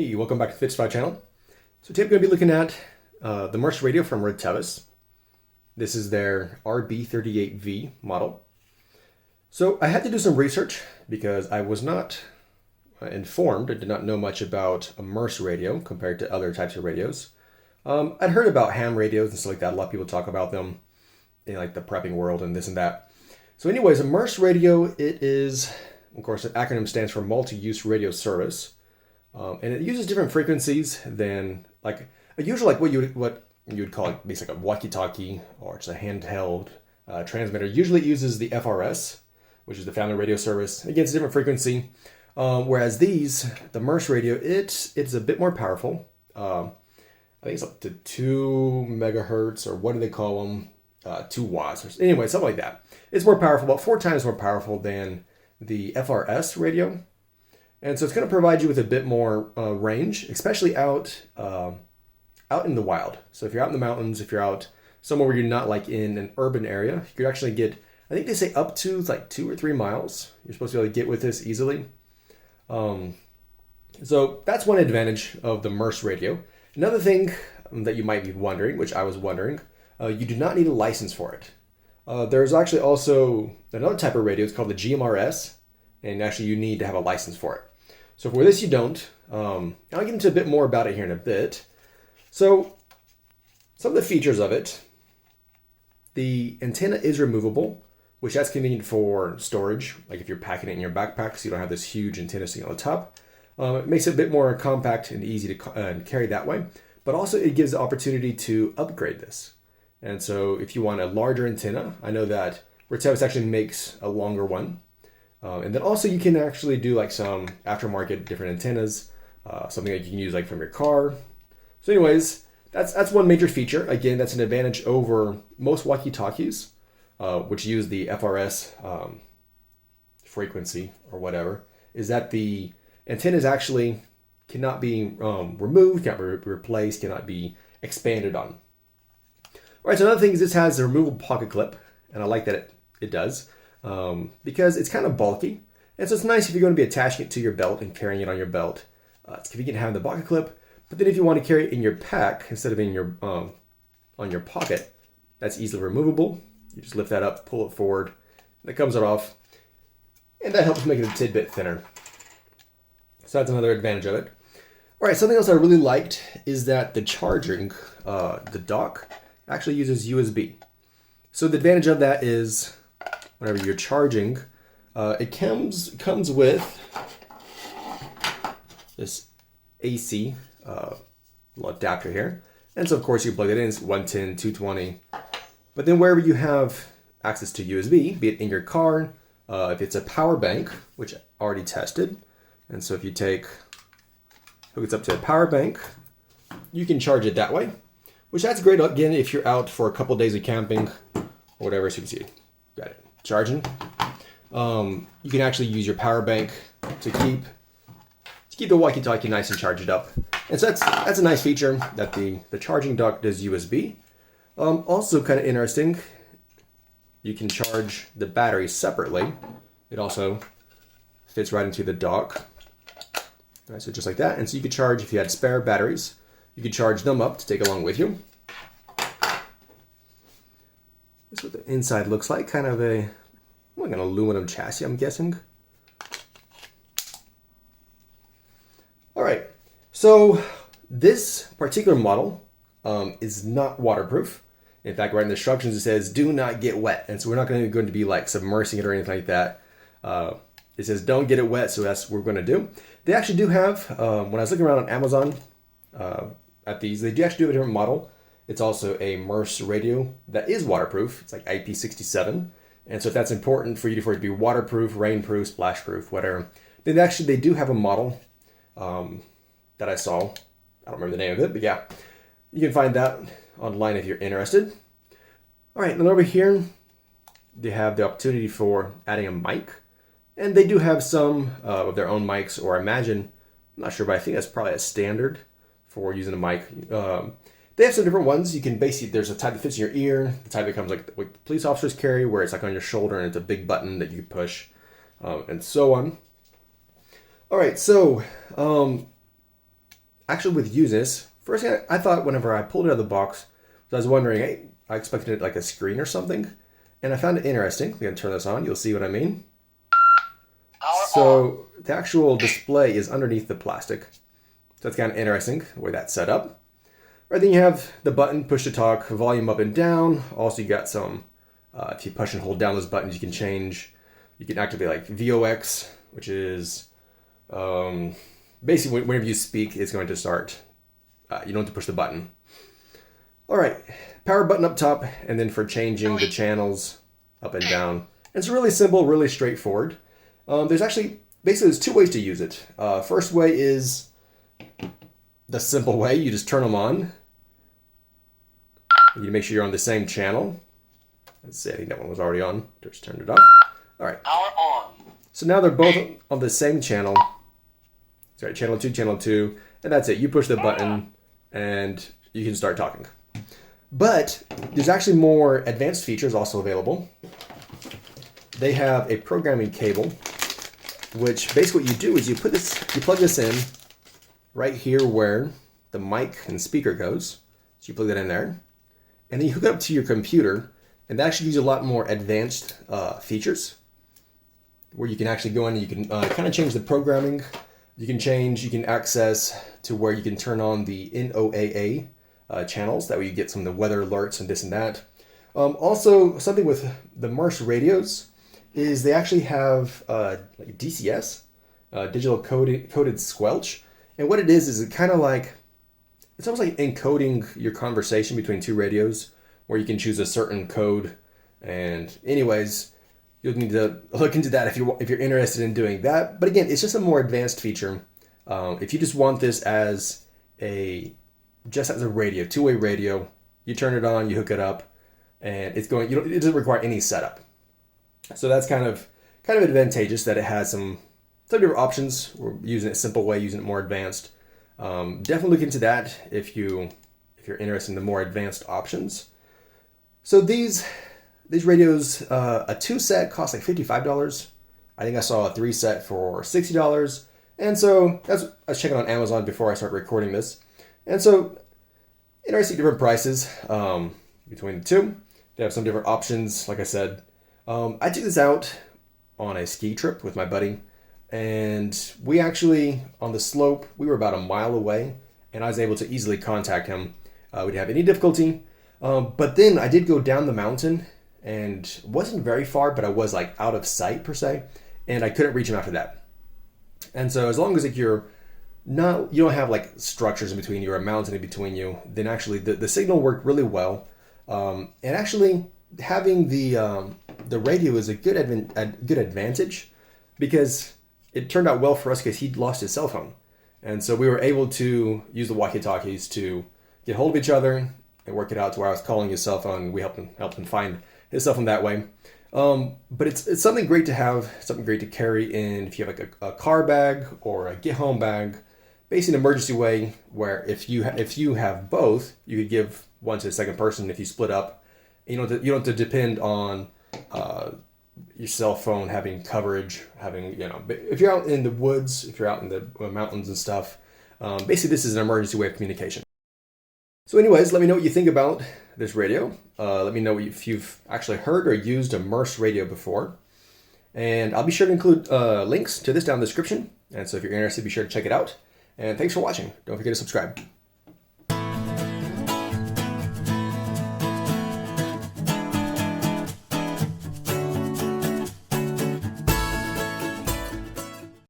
Hey, welcome back to the 55 channel. So today I'm going to be looking at the MURS radio from Retevis. This is their RB38V model. So I had to do some research because I was not informed. I did not know much about a MURS radio compared to other types of radios. I'd heard about ham radios and stuff like that. A lot of people talk about them in like the prepping world and this and that. So anyways, a MURS radio, it is, of course, an acronym stands for Multi-Use Radio Service. And it uses different frequencies than like usually what you would call like basically a walkie-talkie or just a handheld transmitter. Usually it uses the FRS, which is the Family Radio Service. Again, it's a different frequency. Whereas the MURS radio, it's a bit more powerful. I think it's up to 2 megahertz, or what do they call them? 2 watts. Or, anyway, something like that. It's more powerful, about 4 times more powerful than the FRS radio. And so it's going to provide you with a bit more range, especially out in the wild. So if you're out in the mountains, if you're out somewhere where you're not like in an urban area, you could actually get, I think they say up to like 2 or 3 miles. You're supposed to be able to get with this easily. So that's one advantage of the MURS radio. Another thing that you might be wondering, which I was wondering, you do not need a license for it. There's actually also another type of radio. It's called the GMRS, and actually you need to have a license for it. So for this, you don't. I'll get into a bit more about it here in a bit. So some of the features of it, the antenna is removable, which that's convenient for storage. Like if you're packing it in your backpack, so you don't have this huge antenna sitting on the top. It makes it a bit more compact and easy to carry that way. But also it gives the opportunity to upgrade this. And so if you want a larger antenna, I know that Retevis actually makes a longer one. And then also you can actually do like some aftermarket different antennas, something that you can use like from your car. So anyways, that's one major feature. Again, that's an advantage over most walkie-talkies, which use the FRS frequency or whatever, is that the antennas actually cannot be removed, cannot be replaced, cannot be expanded on. All right, so another thing is this has a removable pocket clip, and I like that it does. Because it's kind of bulky, and so it's nice if you're going to be attaching it to your belt and carrying it on your belt. It's convenient having the pocket clip, but then if you want to carry it in your pack instead of in your on your pocket, that's easily removable. You just lift that up, pull it forward, and it comes off, and that helps make it a tidbit thinner. So that's another advantage of it. All right, something else I really liked is that the charging, the dock, actually uses USB. So the advantage of that is, whenever you're charging, it comes with this AC little adapter here. And so of course you plug it in, it's 110, 220. But then wherever you have access to USB, be it in your car, if it's a power bank, which I already tested. And so if you hook it up to a power bank, you can charge it that way, which that's great again if you're out for a couple of days of camping or whatever. So you can see, got it. Charging. You can actually use your power bank to keep the walkie-talkie nice and charged up. And so that's a nice feature that the charging dock does USB. Also kind of interesting, you can charge the battery separately. It also fits right into the dock. All right, so just like that. And so you could charge, if you had spare batteries, you could charge them up to take along with you. That's what the inside looks like, kind of like an aluminum chassis, I'm guessing. All right, so this particular model is not waterproof. In fact, right in the instructions it says, do not get wet. And so we're not going to be like submersing it or anything like that. It says don't get it wet, so that's what we're going to do. They actually do have, when I was looking around on Amazon at these, they do actually do have a different model. It's also a MURS radio that is waterproof. It's like IP67. And so if that's important for it to be waterproof, rainproof, splashproof, whatever, then actually they do have a model that I saw. I don't remember the name of it, but yeah, you can find that online if you're interested. All right, and over here, they have the opportunity for adding a mic. And they do have some of their own mics, or I imagine, I'm not sure, but I think that's probably a standard for using a mic. They have some different ones. You can basically, there's a type that fits in your ear, the type that comes like what police officers carry, where it's like on your shoulder and it's a big button that you can push, and so on. All right, so actually with using this, first thing I thought whenever I pulled it out of the box, I was wondering, hey, I expected it like a screen or something. And I found it interesting. I'm going to turn this on. You'll see what I mean. So the actual display is underneath the plastic. So it's kind of interesting the way that's set up. Right, then you have the button, push to talk, volume up and down. Also, you got some, if you push and hold down those buttons, you can change, you can activate like VOX, which is basically whenever you speak, it's going to start. You don't have to push the button. All right, power button up top, and then for changing the channels up and down. It's really simple, really straightforward. There's actually, basically there's two ways to use it. First way is the simple way. You just turn them on. You make sure you're on the same channel. Let's see, I think that one was already on. Just turned it off. All right. Power on. So now they're both on the same channel. Sorry, channel 2, and that's it. You push the button and you can start talking. But there's actually more advanced features also available. They have a programming cable, which basically what you do is you plug this in right here where the mic and speaker goes. So you plug that in there, and then you hook it up to your computer, and that actually gives you a lot more advanced features, where you can actually go in and you can kind of change the programming. You can access to where you can turn on the NOAA channels. That way you get some of the weather alerts and this and that. Also, something with the MURS radios is they actually have like DCS, digital coded squelch. And what it is it kind of like, it's almost like encoding your conversation between two radios, where you can choose a certain code. And anyways, you'll need to look into that if you're interested in doing that. But again, it's just a more advanced feature. If you just want this as a radio, two-way radio, you turn it on, you hook it up, and it's going. It doesn't require any setup. So that's kind of advantageous that it has some different options. We're using it a simple way, using it more advanced. Definitely look into that if you're interested in the more advanced options. So these radios, a 2 set costs like $55. I think I saw a 3 set for $60. And so I was checking on Amazon before I started recording this. And so interesting different prices between the two. They have some different options, like I said. I took this out on a ski trip with my buddy, and we actually, on the slope, we were about a mile away, and I was able to easily contact him. We didn't have any difficulty. But then I did go down the mountain, and it wasn't very far, but I was like out of sight per se, and I couldn't reach him after that. And so as long as like you don't have like structures in between you or a mountain in between you, then actually the signal worked really well. And actually having the radio is a good advantage, because it turned out well for us because he'd lost his cell phone. And so we were able to use the walkie-talkies to get hold of each other and work it out to where I was calling his cell phone. We helped him find his cell phone that way. But it's something great to have, something great to carry in if you have like a car bag or a get home bag. Basically an emergency way where if you have both, you could give one to the second person if you split up. You don't have to depend on your cell phone having coverage, if you're out in the woods, if you're out in the mountains and stuff. Basically this is an emergency way of communication. So anyways, let me know what you think about this radio. Let me know if you've actually heard or used a MURS radio before. And I'll be sure to include links to this down in the description. And so if you're interested, be sure to check it out. And thanks for watching. Don't forget to subscribe.